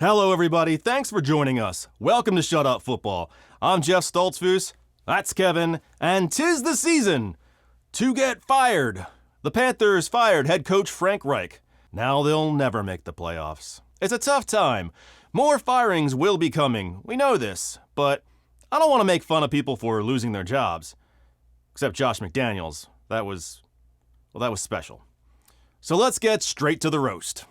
Hello, everybody. Thanks for joining us. Welcome to Shut Up Football. I'm Jeff Stoltzfus. That's Kevin. And 'tis the season to get fired. The Panthers fired head coach Frank Reich. Now they'll never make the playoffs. It's a tough time. More firings will be coming. We know this. But I don't want to make fun of people for losing their jobs. Except Josh McDaniels. That was special. So let's get straight to the roast.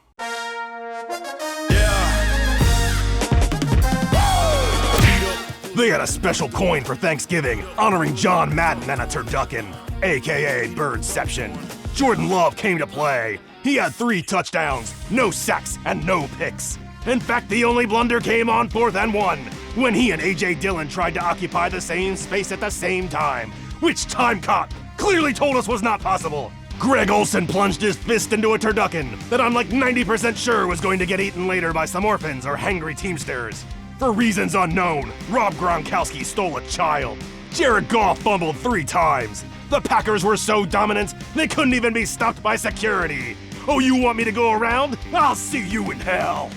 They had a special coin for Thanksgiving, honoring John Madden and a turducken, a.k.a. Birdception. Jordan Love came to play. He had 3 touchdowns, no sacks, and no picks. In fact, the only blunder came on 4th and 1, when he and A.J. Dillon tried to occupy the same space at the same time, which Time Cop clearly told us was not possible. Greg Olsen plunged his fist into a turducken that I'm like 90% sure was going to get eaten later by some orphans or hangry teamsters. For reasons unknown, Rob Gronkowski stole a child. Jared Goff fumbled 3 times. The Packers were so dominant, they couldn't even be stopped by security. Oh, you want me to go around? I'll see you in hell.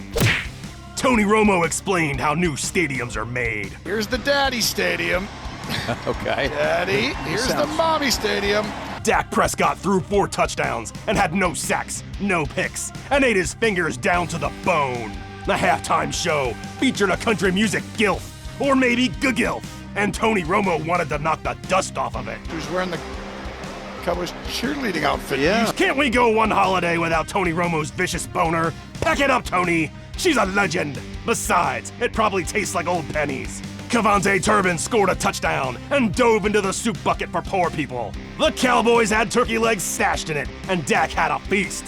Tony Romo explained how new stadiums are made. Here's the daddy stadium. Okay. Daddy, here's the mommy stadium. Dak Prescott threw 4 touchdowns and had no sacks, no picks, and ate his fingers down to the bone. The halftime show featured a country music gilf, or maybe gilf, and Tony Romo wanted to knock the dust off of it. He was wearing the Cowboys cheerleading outfit. Yeah. Can't we go one holiday without Tony Romo's vicious boner? Pack it up, Tony. She's a legend. Besides, it probably tastes like old pennies. Cavante Turbin scored a touchdown and dove into the soup bucket for poor people. The Cowboys had turkey legs stashed in it, and Dak had a feast.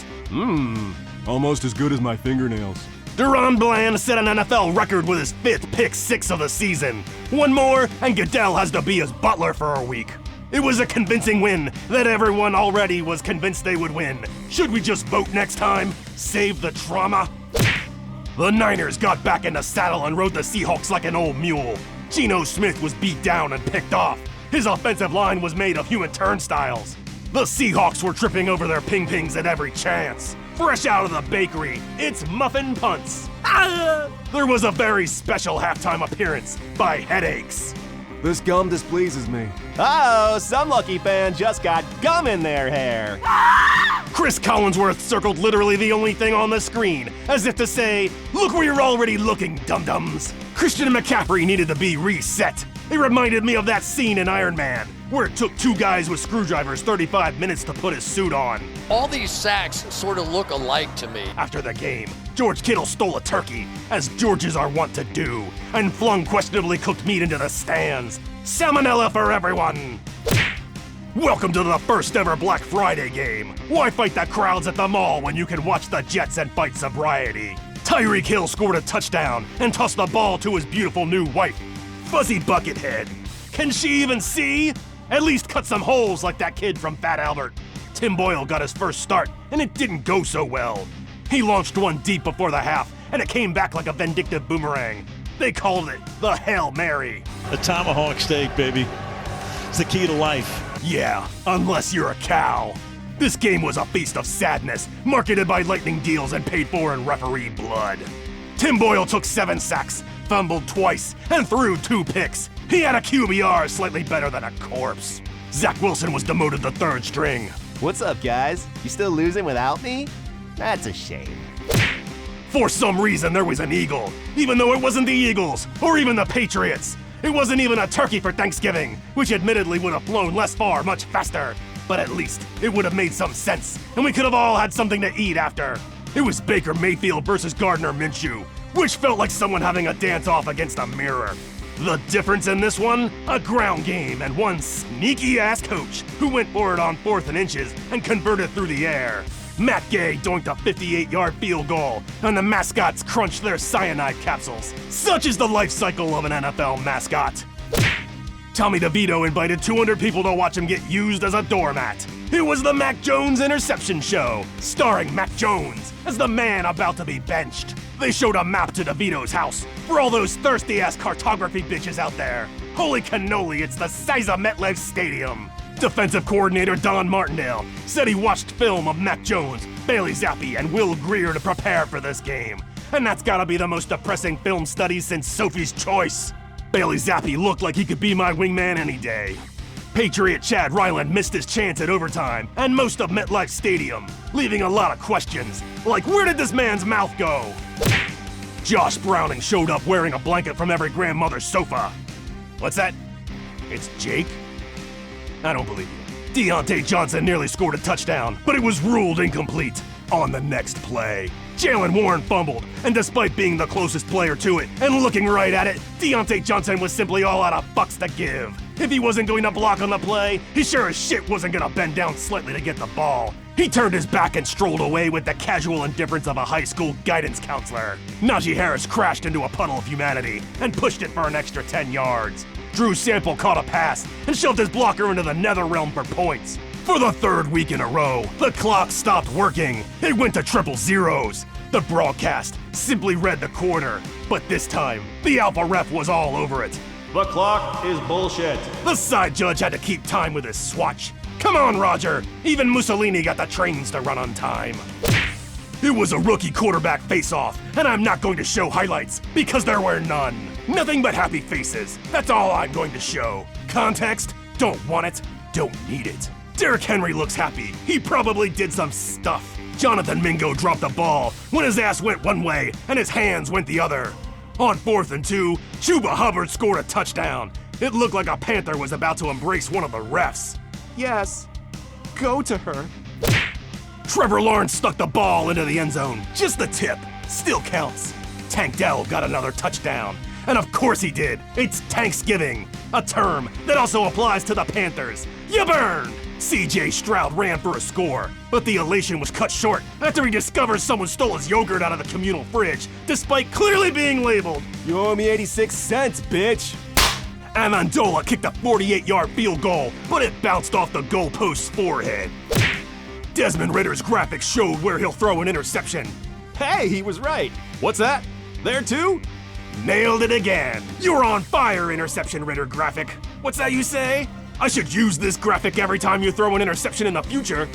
Almost as good as my fingernails. Deron Bland set an NFL record with his 5th pick 6 of the season. One more, and Goodell has to be his butler for a week. It was a convincing win that everyone already was convinced they would win. Should we just vote next time? Save the trauma? The Niners got back in the saddle and rode the Seahawks like an old mule. Geno Smith was beat down and picked off. His offensive line was made of human turnstiles. The Seahawks were tripping over their ping-pings at every chance. Fresh out of the bakery, it's Muffin Punts. There was a very special halftime appearance by Headaches. This gum displeases me. Oh, some lucky fan just got gum in their hair. Chris Collinsworth circled literally the only thing on the screen, as if to say, look where you're already looking, dum-dums. Christian McCaffrey needed to be reset. It reminded me of that scene in Iron Man, where it took 2 guys with screwdrivers 35 minutes to put his suit on. All these sacks sort of look alike to me. After the game, George Kittle stole a turkey, as Georges are wont to do, and flung questionably cooked meat into the stands. Salmonella for everyone! Welcome to the first ever Black Friday game. Why fight the crowds at the mall when you can watch the Jets and fight sobriety? Tyreek Hill scored a touchdown and tossed the ball to his beautiful new wife, Fuzzy Buckethead. Can she even see? At least cut some holes like that kid from Fat Albert. Tim Boyle got his first start, and it didn't go so well. He launched one deep before the half, and it came back like a vindictive boomerang. They called it the Hail Mary. A tomahawk steak, baby. It's the key to life. Yeah, unless you're a cow. This game was a feast of sadness, marketed by lightning deals and paid for in referee blood. Tim Boyle took 7 sacks, fumbled twice, and threw 2 picks. He had a QBR slightly better than a corpse. Zach Wilson was demoted to 3rd string. What's up, guys? You still losing without me? That's a shame. For some reason, there was an eagle, even though it wasn't the Eagles, or even the Patriots. It wasn't even a turkey for Thanksgiving, which admittedly would have flown less far much faster. But at least, it would have made some sense, and we could have all had something to eat after. It was Baker Mayfield versus Gardner Minshew, which felt like someone having a dance-off against a mirror. The difference in this one? A ground game and one sneaky-ass coach who went for it on 4th and inches and converted through the air. Matt Gay doinked a 58-yard field goal, and the mascots crunched their cyanide capsules. Such is the life cycle of an NFL mascot. Tommy DeVito invited 200 people to watch him get used as a doormat. It was the Mac Jones Interception Show, starring Mac Jones as the man about to be benched. They showed a map to DeVito's house for all those thirsty-ass cartography bitches out there. Holy cannoli, it's the size of MetLife Stadium. Defensive coordinator Don Martindale said he watched film of Mac Jones, Bailey Zappe, and Will Greer to prepare for this game. and that's gotta be the most depressing film study since Sophie's Choice. Bailey Zappe looked like he could be my wingman any day. Patriot Chad Ryland missed his chance at overtime and most of MetLife Stadium, leaving a lot of questions, like where did this man's mouth go? Josh Browning showed up wearing a blanket from every grandmother's sofa. What's that? It's Jake? I don't believe you. Deontay Johnson nearly scored a touchdown, but it was ruled incomplete on the next play. Jalen Warren fumbled, and despite being the closest player to it and looking right at it, Deontay Johnson was simply all out of fucks to give. If he wasn't going to block on the play, he sure as shit wasn't gonna bend down slightly to get the ball. He turned his back and strolled away with the casual indifference of a high school guidance counselor. Najee Harris crashed into a puddle of humanity and pushed it for an extra 10 yards. Drew Sample caught a pass and shoved his blocker into the nether realm for points. For the third week in a row, the clock stopped working. It went to triple zeros. The broadcast simply read the quarter, but this time, the alpha ref was all over it. The clock is bullshit. The side judge had to keep time with his swatch. Come on, Roger. Even Mussolini got the trains to run on time. It was a rookie quarterback face-off, and I'm not going to show highlights because there were none. Nothing but happy faces. That's all I'm going to show. Context? Don't want it. Don't need it. Derrick Henry looks happy. He probably did some stuff. Jonathan Mingo dropped the ball when his ass went one way and his hands went the other. On 4th and 2, Chuba Hubbard scored a touchdown. It looked like a Panther was about to embrace one of the refs. Yes. Go to her. Trevor Lawrence stuck the ball into the end zone. Just the tip. Still counts. Tank Dell got another touchdown. And of course he did. It's Tanksgiving, a term that also applies to the Panthers. You burn! CJ Stroud ran for a score, but the elation was cut short after he discovers someone stole his yogurt out of the communal fridge, despite clearly being labeled. You owe me 86 cents, bitch. Amendola kicked a 48-yard field goal, but it bounced off the goalpost's forehead. Desmond Ritter's graphics showed where he'll throw an interception. Hey, he was right. What's that? There too? Nailed it again. You're on fire, interception Ritter graphic. What's that you say? I should use this graphic every time you throw an interception in the future.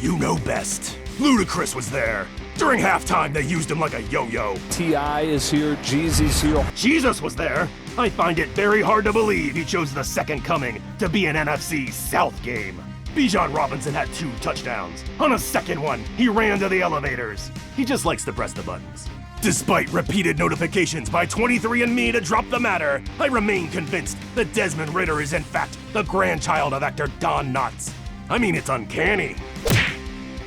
You know best. Ludacris was there. During halftime, they used him like a yo-yo. T.I. is here, Jeezy's here. Jesus was there. I find it very hard to believe he chose the second coming to be an NFC South game. Bijan Robinson had 2 touchdowns. On a second one, he ran to the elevators. He just likes to press the buttons. Despite repeated notifications by 23andMe to drop the matter, I remain convinced that Desmond Ridder is in fact the grandchild of actor Don Knotts. I mean, it's uncanny.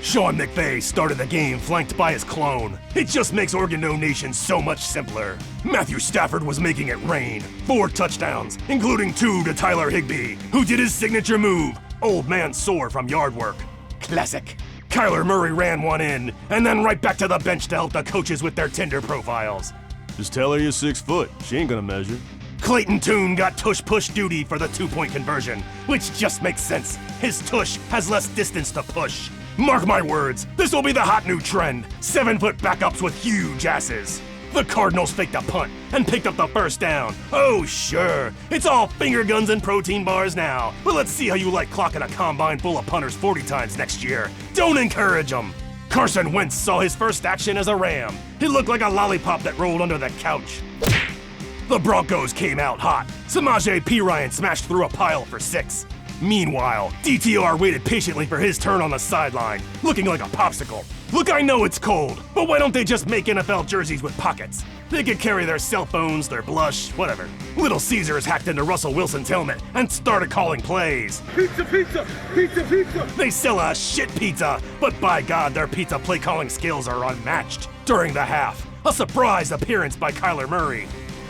Sean McVay started the game flanked by his clone. It just makes Organo Nation so much simpler. Matthew Stafford was making it rain. 4 touchdowns, including 2 to Tyler Higbee, who did his signature move, old man sore from yard work. Classic. Kyler Murray ran one in, and then right back to the bench to help the coaches with their Tinder profiles. Just tell her you're 6 foot. She ain't gonna measure. Clayton Tune got tush-push duty for the 2-point conversion, which just makes sense. His tush has less distance to push. Mark my words, this will be the hot new trend. 7-foot backups with huge asses. The Cardinals faked a punt and picked up the first down. Oh, sure. It's all finger guns and protein bars now. But let's see how you like clocking a combine full of punters 40 times next year. Don't encourage them. Carson Wentz saw his first action as a Ram. He looked like a lollipop that rolled under the couch. The Broncos came out hot. Samaje Perine smashed through a pile for 6. Meanwhile, DTR waited patiently for his turn on the sideline, looking like a popsicle. Look, I know it's cold, but why don't they just make NFL jerseys with pockets? They could carry their cell phones, their blush, whatever. Little Caesars hacked into Russell Wilson's helmet and started calling plays. Pizza, pizza, pizza, pizza. They sell a shit pizza, but by God, their pizza play calling skills are unmatched. During the half, a surprise appearance by Kyler Murray.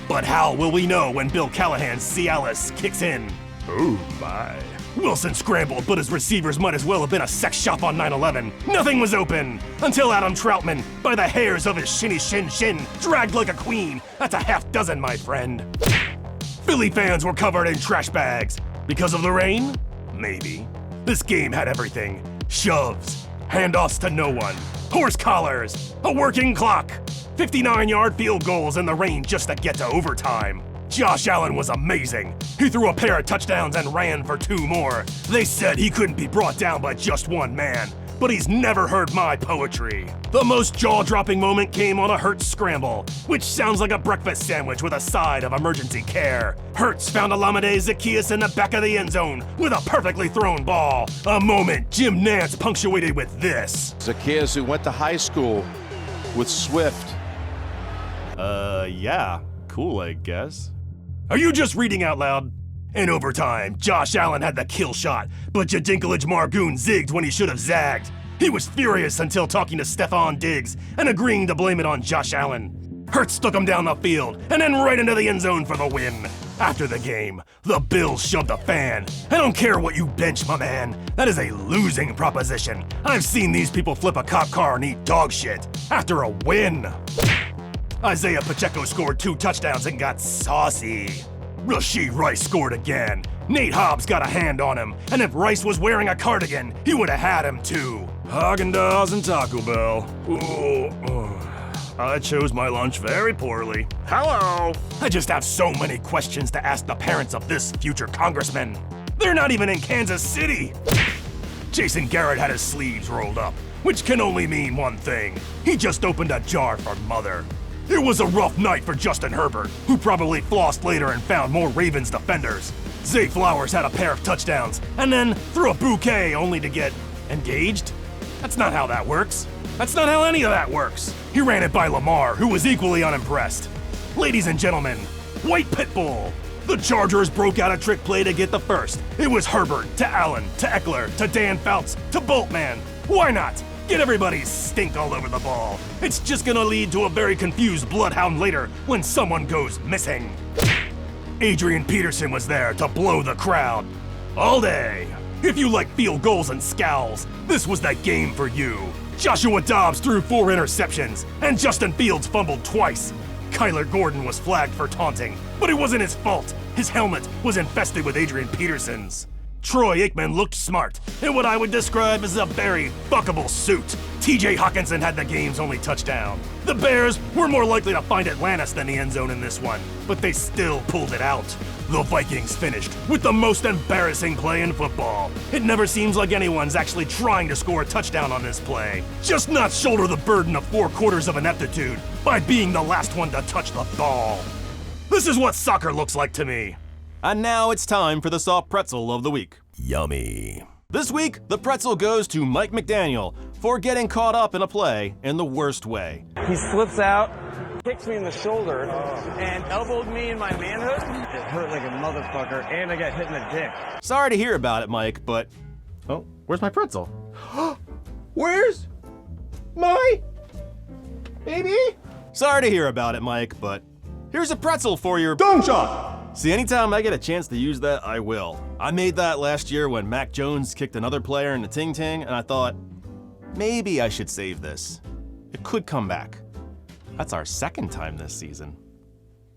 But how will we know when Bill Callahan's Cialis kicks in? Oh my. Wilson scrambled, but his receivers might as well have been a sex shop on 9/11. Nothing was open until Adam Troutman, by the hairs of his shinny shin, dragged like a queen. That's a half dozen, my friend. Philly fans were covered in trash bags. Because of the rain? Maybe. This game had everything. Shoves, handoffs to no one, horse collars, a working clock, 59-yard field goals in the rain just to get to overtime. Josh Allen was amazing. He threw a pair of touchdowns and ran for 2 more. They said he couldn't be brought down by just one man. but he's never heard my poetry. The most jaw-dropping moment came on a Hurts scramble, which sounds like a breakfast sandwich with a side of emergency care. Hurts found Olamide Zaccheaus in the back of the end zone with a perfectly thrown ball. A moment Jim Nantz punctuated with this. Zaccheaus, who went to high school with Swift. Yeah. Cool, I guess. Are you just reading out loud? In overtime, Josh Allen had the kill shot, but Jadinklage Margoon zigged when he should have zagged. He was furious until talking to Stephon Diggs and agreeing to blame it on Josh Allen. Hurts stuck him down the field and then right into the end zone for the win. After the game, the Bills shoved a fan. I don't care what you bench, my man. That is a losing proposition. I've seen these people flip a cop car and eat dog shit after a win. Isaiah Pacheco scored 2 touchdowns and got saucy. Rashee Rice scored again. Nate Hobbs got a hand on him, and if Rice was wearing a cardigan, he would have had him too. Haagen-Dazs and Taco Bell. Ooh. I chose my lunch very poorly. Hello! I just have so many questions to ask the parents of this future congressman. They're not even in Kansas City. Jason Garrett had his sleeves rolled up, which can only mean one thing. He just opened a jar for mother. It was a rough night for Justin Herbert, who probably flossed later and found more Ravens defenders. Zay Flowers had a pair of touchdowns, and then threw a bouquet only to get engaged? That's not how that works. That's not how any of that works. He ran it by Lamar, who was equally unimpressed. Ladies and gentlemen, White Pitbull. The Chargers broke out a trick play to get the first. It was Herbert, to Allen, to Eckler, to Dan Fouts, to Boltman. Why not? Get everybody's stink all over the ball. It's just gonna lead to a very confused bloodhound later when someone goes missing. Adrian Peterson was there to blow the crowd. All day. If you like field goals and scowls, this was the game for you. Joshua Dobbs threw 4 interceptions, and Justin Fields fumbled twice. Kyler Gordon was flagged for taunting, but it wasn't his fault. His helmet was infested with Adrian Peterson's. Troy Aikman looked smart in what I would describe as a very fuckable suit. TJ Hawkinson had the game's only touchdown. The Bears were more likely to find Atlantis than the end zone in this one, but they still pulled it out. The Vikings finished with the most embarrassing play in football. It never seems like anyone's actually trying to score a touchdown on this play. Just not shoulder the burden of 4 quarters of ineptitude by being the last one to touch the ball. This is what soccer looks like to me. And now it's time for the soft pretzel of the week. Yummy. This week, the pretzel goes to Mike McDaniel for getting caught up in a play in the worst way. He slips out, kicks me in the shoulder, and elbowed me in my manhood. It hurt like a motherfucker, and I got hit in the dick. Sorry to hear about it, Mike, but... Oh, where's my pretzel? Where's my baby? Sorry to hear about it, Mike, but here's a pretzel for your dome shot. See, anytime I get a chance to use that, I will. I made that last year when Mac Jones kicked another player in the ting-ting, and I thought, maybe I should save this. It could come back. That's our 2nd time this season.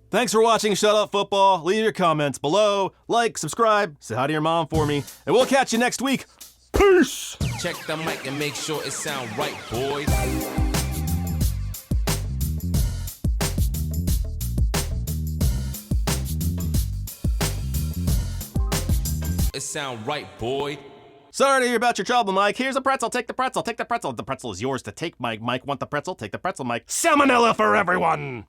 Thanks for watching Shut Up Football. Leave your comments below, like, subscribe, say hi to your mom for me, and we'll catch you next week. Peace! Check the mic and make sure it sound right, boys. It sound right, boy. Sorry to hear about your trouble, Mike. Here's a pretzel. Take the pretzel. Take the pretzel. The pretzel is yours to take, Mike. Mike, want the pretzel? Take the pretzel, Mike. Salmonella for everyone!